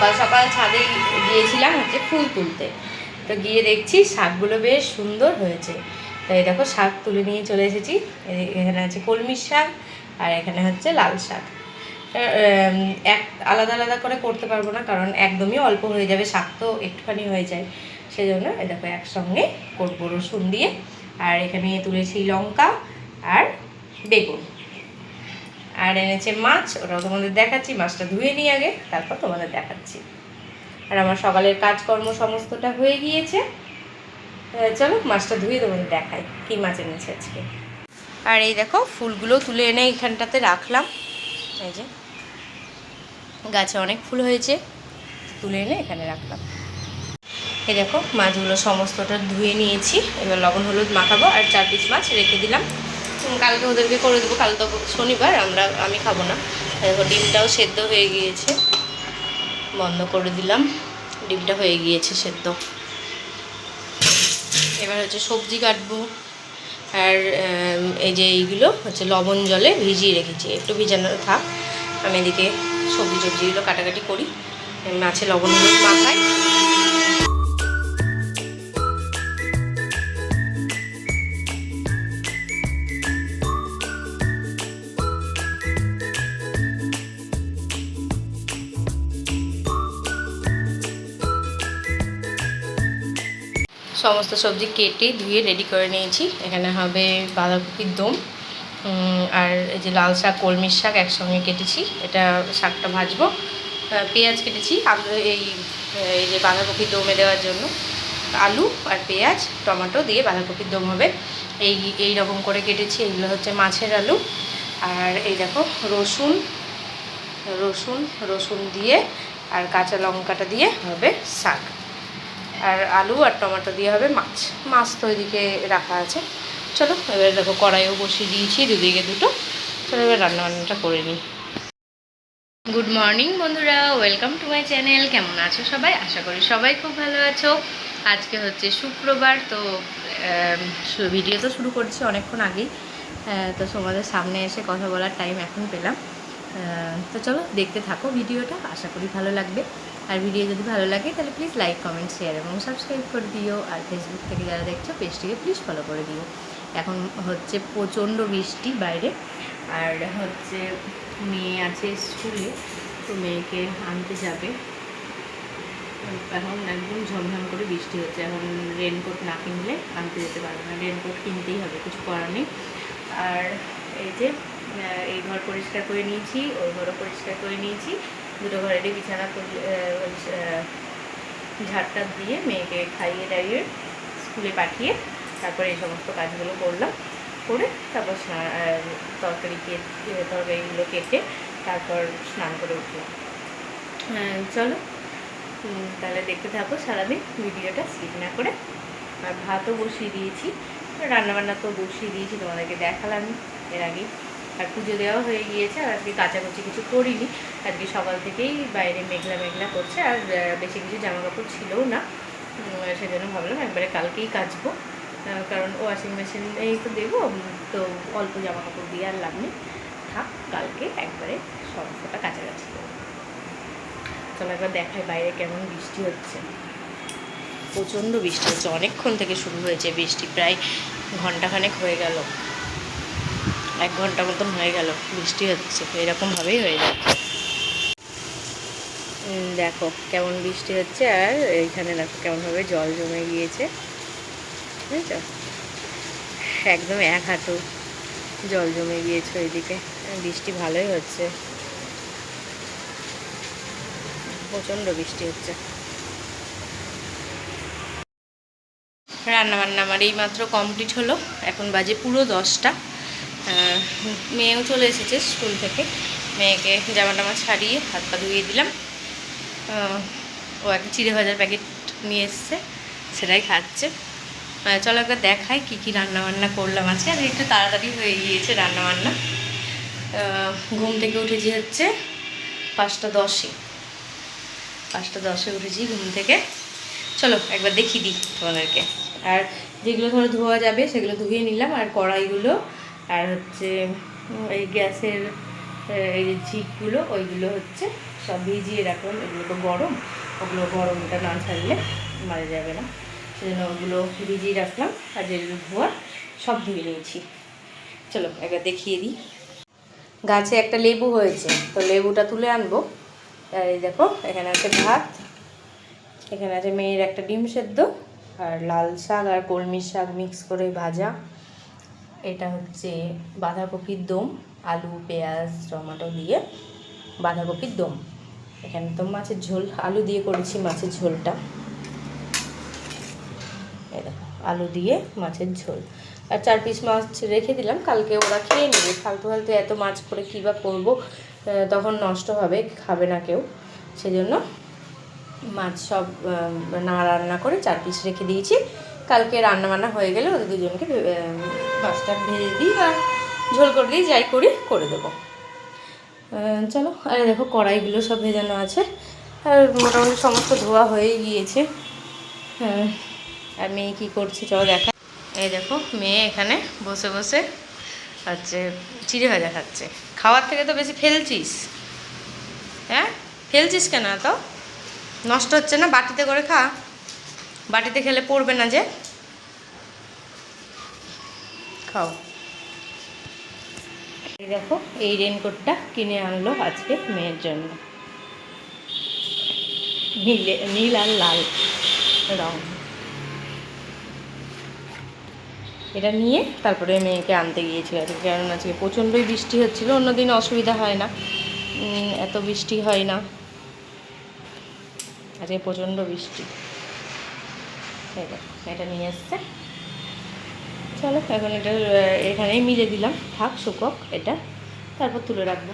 সকাল সকাল ছাদে গিয়েছিলাম হচ্ছে ফুল তুলতে, তো গিয়ে দেখছি শাকগুলো বেশ সুন্দর হয়েছে। তাই দেখো শাক তুলে নিয়ে চলে এসেছি। এখানে আছে কলমির শাক আর এখানে হচ্ছে লাল শাক। এক আলাদা আলাদা করে করতে পারবো না, কারণ একদমই অল্প হয়ে যাবে, শাক তো একটুখানি হয়ে যায়, সেই জন্য দেখো একসঙ্গে করবো রসুন দিয়ে। আর এখানে তুলেছি লঙ্কা আর বেগুন, আর এনেছে মাছ, ওটাও তোমাদের দেখাচ্ছি। মাছটা ধুয়ে নিই আগে, তারপর তোমাদের দেখাচ্ছি। আর আমার সকালের কাজকর্ম সমস্তটা হয়ে গিয়েছে। চলো মাছটা ধুয়ে তোমাদের দেখাই কী মাছ এনেছে আজকে। আর এই দেখো ফুলগুলো তুলে এনে এখানটাতে রাখলাম। এই যে গাছে অনেক ফুল হয়েছে, তুলে এনে এখানে রাখলাম। এই দেখো মাছগুলো সমস্তটা ধুয়ে নিয়েছি, এবার লবণ হলুদ মাখাবো। আর 4 পিস মাছ রেখে দিলাম, কালকে ওদেরকে করে দেবো। কাল তো শনিবার, আমি খাবো না। দেখো ডিমটাও সেদ্ধ হয়ে গিয়েছে, বন্ধ করে দিলাম, ডিমটা হয়ে গিয়েছে সেদ্ধ। এবার হচ্ছে সবজি কাটবো। আর এই যে এইগুলো হচ্ছে লবণ জলে ভিজিয়ে রেখেছি, একটু ভিজানো থাক, আমি এদিকে সবজিগুলো কাটাকাটি করি, মাছে লবণ হলুদ মাখাই। সমস্ত সবজি কেটে ধুয়ে রেডি করে নিয়েছি। এখানে হবে বাঁধাকপির দম, আর এই যে লাল শাক কলমির শাক একসঙ্গে কেটেছি, এটা শাকটা ভাজবো। পেঁয়াজ কেটেছি এই যে বাঁধাকপির দমে দেওয়ার জন্য, আলু আর পেঁয়াজ টমেটো দিয়ে বাঁধাকপির দম হবে। এই রকম করে কেটেছি। এগুলো হচ্ছে মাছের আলু। আর এই দেখো রসুন দিয়ে আর কাঁচা লঙ্কাটা দিয়ে হবে শাক। আর আলু আর টমেটো দিয়ে হবে মাছ তো এদিকে রাখা আছে। চলো এবার দেখো কড়াইও বসিয়ে দিয়েছি, দুদিকে দুটো। চলো এবার রান্নাবান্নাটা করে নিই। গুড মর্নিং বন্ধুরা, ওয়েলকাম টু মাই চ্যানেল। কেমন আছো সবাই? আশা করি সবাই খুব ভালো আছো। আজকে হচ্ছে শুক্রবার, তো ভিডিও তো শুরু করছি অনেকক্ষণ আগেই, তো তোমাদের সামনে এসে কথা বলার টাইম এখন পেলাম। তো চলো দেখতে থাকো ভিডিওটা, আশা করি ভালো লাগবে। আর ভিডিও যদি ভালো লাগে তাহলে প্লিজ লাইক কমেন্ট শেয়ার এবং সাবস্ক্রাইব করে দিও। আর ফেসবুক থেকে যারা দেখছো পেজটিকে প্লিজ ফলো করে দিও। এখন হচ্ছে প্রচণ্ড বৃষ্টি বাইরে, আর হচ্ছে মেয়ে আছে স্কুলে, তো মেয়েকে আনতে যাবে। এখন একদম ঝমঝম করে বৃষ্টি হচ্ছে, এখন রেনকোট না কিনলে আনতে যেতে পারবে না, রেনকোট কিনতেই হবে, কিছু করার নেই। আর এই যে এই ঘর পরিষ্কার করে নিয়েছি, ওই ঘরও পরিষ্কার করে নিয়েছি, দুটো ঘরেরই বিছানা ঝাড়টা দিয়ে মেয়েকে খাইয়ে দাইয়ে স্কুলে পাঠিয়ে তারপরে এই সমস্ত কাজগুলো করলাম, করে তারপর তরকারিগুলো কেটে তারপর স্নান করে উঠলাম। চলো তাহলে দেখতে থাকো সারাদিন ভিডিওটা স্কিপ না করে। আর ভাতও বসিয়ে দিয়েছি, রান্নাবান্না তো বসিয়ে দিয়েছি, তোমাদেরকে দেখালাম এর আগে। আর পুজো দেওয়া হয়ে গিয়েছে, আর আজকে কাচাকুচি কিছু করিনি, আজকে সকাল থেকেই বাইরে মেঘলা করছে, আর বেশি কিছু জামাকাপড় ছিলও না, সেজন্য ভাবলাম একবারে কালকেই কাচবো, কারণ ওয়াশিং মেশিনেই তো দেবো, তো অল্প জামাকাপড় দিয়ে আর লাভ নেই, থাক কালকে একবারে সমস্তটা কাছাকাছি করবো। চলো একবার দেখায় বাইরে কেমন বৃষ্টি হচ্ছে। প্রচণ্ড বৃষ্টি হচ্ছে, অনেকক্ষণ থেকে শুরু হয়েছে বৃষ্টি, প্রায় ঘন্টাখানেক হয়ে গেল, 1 ঘন্টা মতন হয়ে গেল বৃষ্টি হচ্ছে, এরকমভাবেই হয়ে যাচ্ছে। দেখো কেমন বৃষ্টি হচ্ছে, আর এইখানে দেখো কেমনভাবে জল জমে গিয়েছে, বুঝেছো? একদম 1 হাঁটু জল জমে গিয়েছে ওইদিকে। বৃষ্টি ভালোই হচ্ছে, প্রচণ্ড বৃষ্টি হচ্ছে। রান্নাবান্না আমার এইমাত্র কমপ্লিট হলো, এখন বাজে পুরো 10টা। মেয়েও চলে এসেছে স্কুল থেকে, মেয়েকে জামা টামা ছাড়িয়ে হাত পা ধুয়ে দিলাম। ও একটা চিড়ে ভাজার প্যাকেট নিয়ে এসছে, সেটাই খাচ্ছে। চলো একবার দেখাই কী কী রান্নাবান্না করলাম আজকে। আর একটু তাড়াতাড়ি হয়ে গিয়েছে রান্নাবান্না। ঘুম থেকে উঠেছি হচ্ছে 5টা 10-এ উঠেছি ঘুম থেকে। চলো একবার দেখিয়ে দিই তোমাদেরকে। আর যেগুলো ধরো ধোয়া যাবে সেগুলো ধুয়ে নিলাম, আর কড়াইগুলো আর হচ্ছে এই গ্যাসের এই ঝিকগুলো ওইগুলো হচ্ছে সব ভিজিয়ে রাখলাম, এগুলো তো গরম, ওগুলো গরমটা না ছাড়লে মারা যাবে না, সেজন্য ওগুলো ভিজিয়ে রাখলাম। আর যেগুলো ধোয়া সব ধুয়ে নিয়েছি। চলো একবার দেখিয়ে দিই। গাছে একটা লেবু হয়েছে, তো লেবুটা তুলে আনবো। আর এই দেখো এখানে আছে ভাত, এখানে আছে মেয়ের একটা ডিম সেদ্ধ, আর লাল শাক আর কলমির শাক মিক্স করে ভাজা। এটা হচ্ছে বাঁধাকপির দম, আলু পেঁয়াজ টমেটো দিয়ে বাঁধাকপির দম। এখানে তো মাছের ঝোল, আলু দিয়ে করেছি মাছের ঝোলটা। এই দেখো আলু দিয়ে মাছের ঝোল। আর 4 পিস মাছ রেখে দিলাম, কালকে ওরা খেয়ে নেবে। ফালতু ফালতু এত মাছ করে কী বা করবো, তখন নষ্ট হবে, খাবে না কেউ। সেজন্য মাছ সব না রান্না করে 4 পিস রেখে দিয়েছি। কালকে রান্না বান্না হয়ে গেলে ওদের দুজনকে মাছটা ভেজে দিই বা ঝোল করে দিই, যাই করি করে দেবো। চলো, আরে দেখো কড়াইগুলো সব ভেজানো আছে, আর মোটামুটি সমস্ত ধোয়া হয়ে গিয়েছে। হ্যাঁ, আর মেয়ে কী করছে চলো দেখা। এই দেখো মেয়ে এখানে বসে বসে হচ্ছে চিড়ে ভাজা খাচ্ছে। খাওয়ার থেকে তো বেশি ফেলছিস, হ্যাঁ ফেলছিস কেন? তো নষ্ট হচ্ছে না, বাটিতে করে খা, বাটিতে খেলে পড়বে না যে। খাও। এই দেখো এই রেনকোটটা কিনে আনলো আজকে মেয়ের জন্য, নীল আর লাল রং। এটা নিয়ে তারপরে মেয়েকে আনতে গিয়েছিল আজকে, কারণ আজকে প্রচণ্ডই বৃষ্টি হচ্ছিল। অন্যদিন অসুবিধা হয় না, এত বৃষ্টি হয় না, আজকে প্রচণ্ড বৃষ্টি। এটা নিয়ে এসছে। চলো এখন এটা এখানেই মিলে দিলাম, থাক শুকক এটা, তারপর তুলে রাখবো।